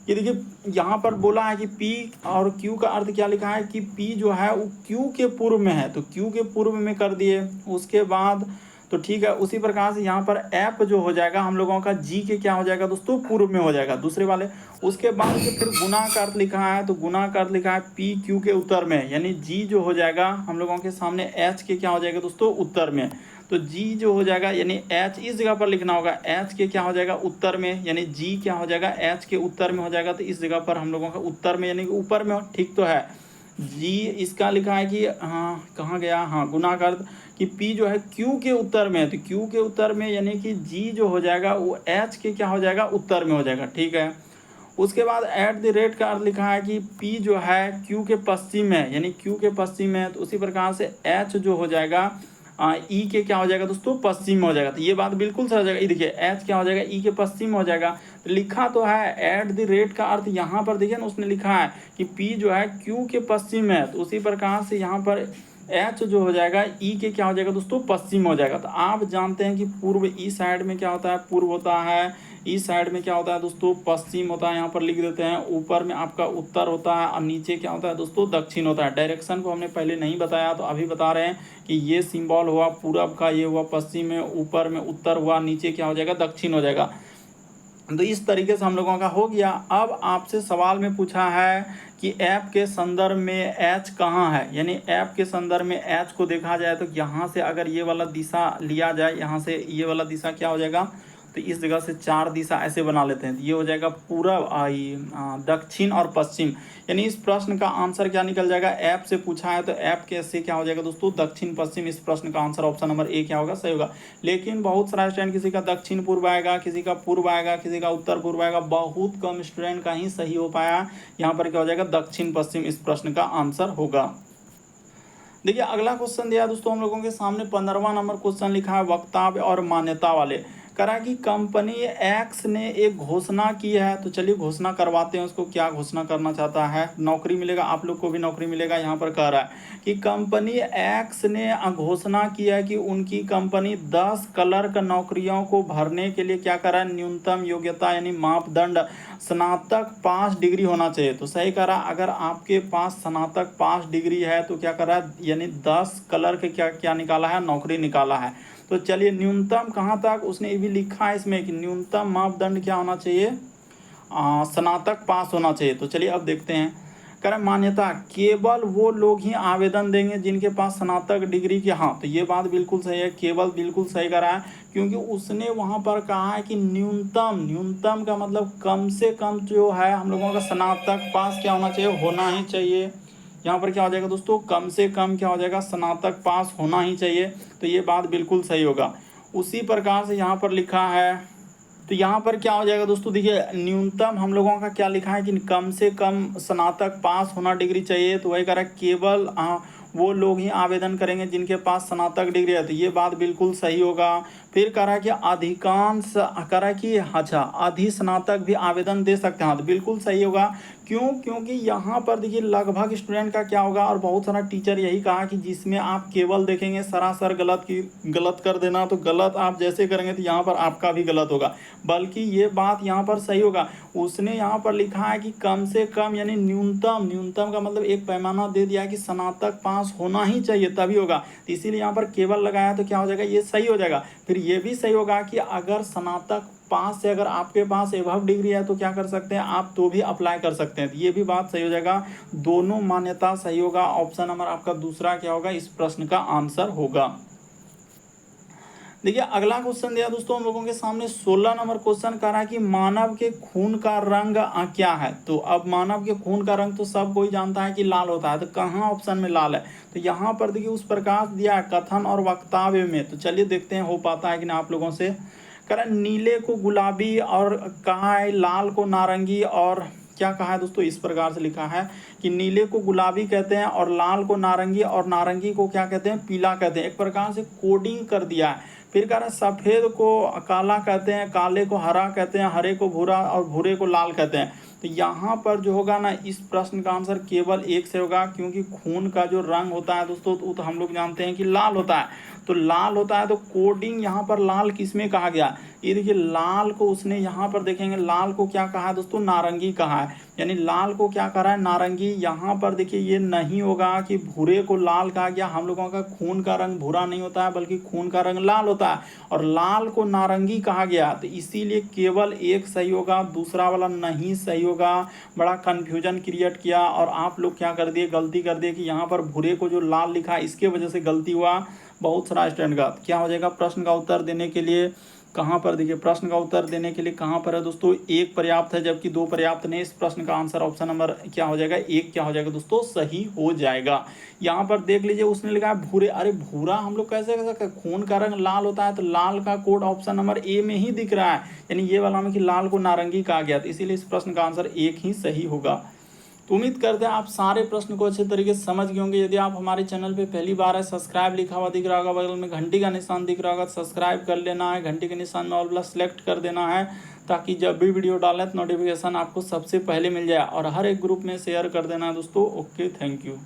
कि देखिए यहाँ पर बोला है कि P और Q का अर्थ क्या लिखा है कि P जो है वो Q के पूर्व में है, तो Q के पूर्व में कर दिए। उसके बाद तो ठीक है, उसी प्रकार से यहाँ पर ऐप जो हो जाएगा हम लोगों का जी के क्या हो जाएगा दोस्तों, पूर्व में हो जाएगा दूसरे वाले। उसके बाद फिर गुना का अर्थ लिखा है, तो गुना का अर्थ लिखा है पी क्यू के उत्तर में, यानी जी जो हो जाएगा हम लोगों के सामने एच के क्या हो जाएगा दोस्तों, उत्तर में। तो जी जो हो जाएगा, यानी एच इस जगह पर लिखना होगा, एच के क्या हो जाएगा, उत्तर में, यानी जी क्या हो जाएगा, एच के उत्तर में हो जाएगा। तो इस जगह पर हम लोगों का उत्तर में, यानी कि ऊपर में, ठीक तो है। जी इसका लिखा है कि हाँ कहाँ गया, हाँ गुना का अर्थ कि P जो है Q के उत्तर में है। तो Q के उत्तर में, यानी कि G जो हो जाएगा वो H के क्या हो जाएगा, उत्तर में हो जाएगा। ठीक है, उसके बाद एट द रेट का अर्थ लिखा है कि P जो है Q के पश्चिम में, यानी Q के पश्चिम में। तो उसी प्रकार से H जो हो जाएगा ई के क्या हो जाएगा दोस्तों, पश्चिम में हो जाएगा। तो ये बात बिल्कुल सही हो जाएगा। ये देखिए एच क्या हो जाएगा, ई के पश्चिम में हो जाएगा। तो लिखा तो है एट द रेट का अर्थ यहाँ पर देखिए ना, उसने लिखा है कि पी जो है क्यू के पश्चिम में है। तो उसी प्रकार से यहाँ पर एच जो हो जाएगा ई के क्या हो जाएगा दोस्तों, पश्चिम हो जाएगा। तो आप जानते हैं कि पूर्व ई साइड में क्या होता है, पूर्व होता है, ई साइड में क्या होता है दोस्तों, पश्चिम होता है। यहाँ पर लिख देते हैं, ऊपर में आपका उत्तर होता है और नीचे क्या होता है दोस्तों, दक्षिण होता है। डायरेक्शन को हमने पहले नहीं बताया, तो अभी बता रहे हैं कि ये सिंबल हुआ पूरब का, ये हुआ पश्चिम में, ऊपर में उत्तर हुआ, नीचे क्या हो जाएगा, दक्षिण हो जाएगा। तो इस तरीके से हम लोगों का हो गया। अब आपसे सवाल में पूछा है कि ऐप के संदर्भ में एच कहाँ है, यानी ऐप के संदर्भ में एच को देखा जाए तो यहाँ से अगर ये वाला दिशा लिया जाए, यहाँ से ये वाला दिशा क्या हो जाएगा, तो इस जगह से 4 दिशा ऐसे बना लेते हैं, तो ये हो जाएगा पूरब, दक्षिण और पश्चिम। यानी इस प्रश्न का आंसर क्या निकल जाएगा, ऐप से पूछा है तो ऐप के से क्या हो जाएगा दोस्तों, दक्षिण पश्चिम। इस प्रश्न का आंसर ऑप्शन नंबर ए क्या होगा, सही होगा। लेकिन बहुत सारा स्टूडेंट, किसी का दक्षिण पूर्व आएगा, किसी का पूर्व आएगा, किसी का उत्तर पूर्व आएगा, बहुत कम स्टूडेंट का ही सही हो पाया। यहाँ पर क्या हो जाएगा, दक्षिण पश्चिम इस प्रश्न का आंसर होगा। देखिए अगला क्वेश्चन दिया दोस्तों हम लोगों के सामने 15वां नंबर क्वेश्चन लिखा है वक्तव्य और मान्यता वाले। करा कि कंपनी एक्स ने एक घोषणा की है, तो चलिए घोषणा करवाते हैं उसको, क्या घोषणा करना चाहता है। नौकरी मिलेगा, आप लोग को भी नौकरी मिलेगा। यहाँ पर कह रहा है कि कंपनी एक्स ने घोषणा की है कि उनकी कंपनी 10 क्लर्क नौकरियों को भरने के लिए क्या कर रहा है, न्यूनतम योग्यता यानी मापदंड स्नातक 5 डिग्री होना चाहिए। तो सही कह रहा है, अगर आपके पास स्नातक 5 डिग्री है तो क्या कर रहा है, यानी 10 क्लर्क क्या क्या निकाला है, नौकरी निकाला है। तो चलिए न्यूनतम कहाँ तक, उसने ये भी लिखा है इसमें कि न्यूनतम मापदंड क्या होना चाहिए, स्नातक पास होना चाहिए। तो चलिए अब देखते हैं। कह रहे मान्यता केवल वो लोग ही आवेदन देंगे जिनके पास स्नातक डिग्री की, हाँ तो ये बात बिल्कुल सही है, केवल बिल्कुल सही करा है, क्योंकि उसने वहाँ पर कहा है कि न्यूनतम, न्यूनतम का मतलब कम से कम जो है हम लोगों का स्नातक पास क्या होना चाहिए, होना ही चाहिए। यहाँ पर क्या हो जाएगा दोस्तों, कम से कम क्या हो जाएगा, स्नातक पास होना ही चाहिए। तो ये बात बिल्कुल सही होगा। उसी प्रकार से यहाँ पर लिखा है, तो यहाँ पर क्या हो जाएगा दोस्तों, देखिए न्यूनतम हम लोगों का क्या लिखा है कि कम से कम स्नातक पास होना डिग्री चाहिए, तो वही कह रहा है केवल वो लोग ही आवेदन करेंगे जिनके पास स्नातक डिग्री है, तो ये बात बिल्कुल सही होगा। फिर कह रहा है कि अधिकांश, कह रहा है कि अच्छा अधिस्नातक भी आवेदन दे सकते हैं, तो बिल्कुल सही होगा। क्यों, क्योंकि यहाँ पर देखिए लगभग स्टूडेंट का क्या होगा, और बहुत सारा टीचर यही कहा कि जिसमें आप केवल देखेंगे सरासर गलत कर देना, तो गलत आप जैसे करेंगे तो यहाँ पर आपका भी गलत होगा, बल्कि ये बात यहाँ पर सही होगा। उसने यहाँ पर लिखा है कि कम से कम यानी न्यूनतम, न्यूनतम का मतलब एक पैमाना दे दिया कि स्नातक पास होना ही चाहिए तभी होगा, तो इसीलिए यहाँ पर केवल लगाया, तो क्या हो जाएगा, ये सही हो जाएगा। फिर ये भी सही होगा कि अगर स्नातक पास से अगर आपके पास एबव डिग्री है तो क्या कर सकते हैं आप, तो भी अप्लाई कर सकते हैं, तो ये भी बात सही हो जाएगा। दोनों मान्यता सही होगा। ऑप्शन नंबर आपका दूसरा क्या होगा, इस प्रश्न का आंसर होगा। देखिए अगला क्वेश्चन दिया दोस्तों हम लोगों के सामने 16 नंबर क्वेश्चन कर रहा है कि मानव के खून का रंग क्या है। तो अब मानव के खून का रंग तो सब कोई जानता है कि लाल होता है, तो कहाँ ऑप्शन में लाल है, तो यहाँ पर देखिए उस प्रकार दिया है कथन और वक्तव्य में। तो चलिए देखते हैं हो पाता है कि ना आप लोगों से। कह रहा नीले को गुलाबी और कहा है लाल को नारंगी, और क्या कहा है दोस्तों, इस प्रकार से लिखा है कि नीले को गुलाबी कहते हैं और लाल को नारंगी, और नारंगी को क्या कहते हैं, पीला कहते हैं। एक प्रकार से कोडिंग कर दिया है। फिर कह रहे हैं सफ़ेद को काला कहते हैं, काले को हरा कहते हैं, हरे को भूरा और भूरे को लाल कहते हैं। तो यहाँ पर जो होगा ना, इस प्रश्न का आंसर केवल एक से होगा, क्योंकि खून का जो रंग होता है दोस्तों तो हम लोग जानते हैं कि लाल होता है। तो लाल होता है, तो कोडिंग यहाँ पर लाल किसमें कहा गया, ये देखिए लाल को उसने यहाँ पर देखेंगे लाल को क्या कहा है दोस्तों, नारंगी कहा है, यानी लाल को क्या कह रहा है, नारंगी। यहाँ पर देखिए ये नहीं होगा कि भूरे को लाल कहा गया, हम लोगों का खून का रंग भूरा नहीं होता है बल्कि खून का रंग लाल होता है, और लाल को नारंगी कहा गया, तो इसीलिए केवल एक सही होगा, दूसरा वाला नहीं सही होगा। बड़ा कन्फ्यूजन क्रिएट किया और आप लोग क्या कर दिए, गलती कर दिए कि यहाँ पर भूरे को जो लाल लिखा इसके वजह से गलती हुआ बहुत सारा स्टूडेंट का। क्या हो जाएगा, प्रश्न का उत्तर देने के लिए कहाँ पर देखिए, प्रश्न का उत्तर देने के लिए कहाँ पर है दोस्तों, एक पर्याप्त है जबकि दो पर्याप्त नहीं। इस प्रश्न का आंसर ऑप्शन नंबर क्या हो जाएगा, एक क्या हो जाएगा दोस्तों, सही हो जाएगा। यहाँ पर देख लीजिए उसने लिखा है भूरे, अरे भूरा हम लोग कैसे कर सकते हैं, खून का रंग लाल होता है, तो लाल का कोड ऑप्शन नंबर ए में ही दिख रहा है, यानी ये वाला में कि लाल को नारंगी कहा गया, तो इसीलिए इस प्रश्न का आंसर एक ही सही होगा। तो उम्मीद करते हैं आप सारे प्रश्न को अच्छे तरीके से समझ गए होंगे। यदि आप हमारे चैनल पे पहली बार है, सब्सक्राइब लिखा हुआ दिख रहा होगा, बगल में घंटी का निशान दिख रहा होगा, तो सब्सक्राइब कर लेना है, घंटी के निशान में ऑल प्लस सेलेक्ट कर देना है, ताकि जब भी वीडियो डालें तो नोटिफिकेशन आपको सबसे पहले मिल जाए, और हर एक ग्रुप में शेयर कर देना है दोस्तों। Okay, thank you.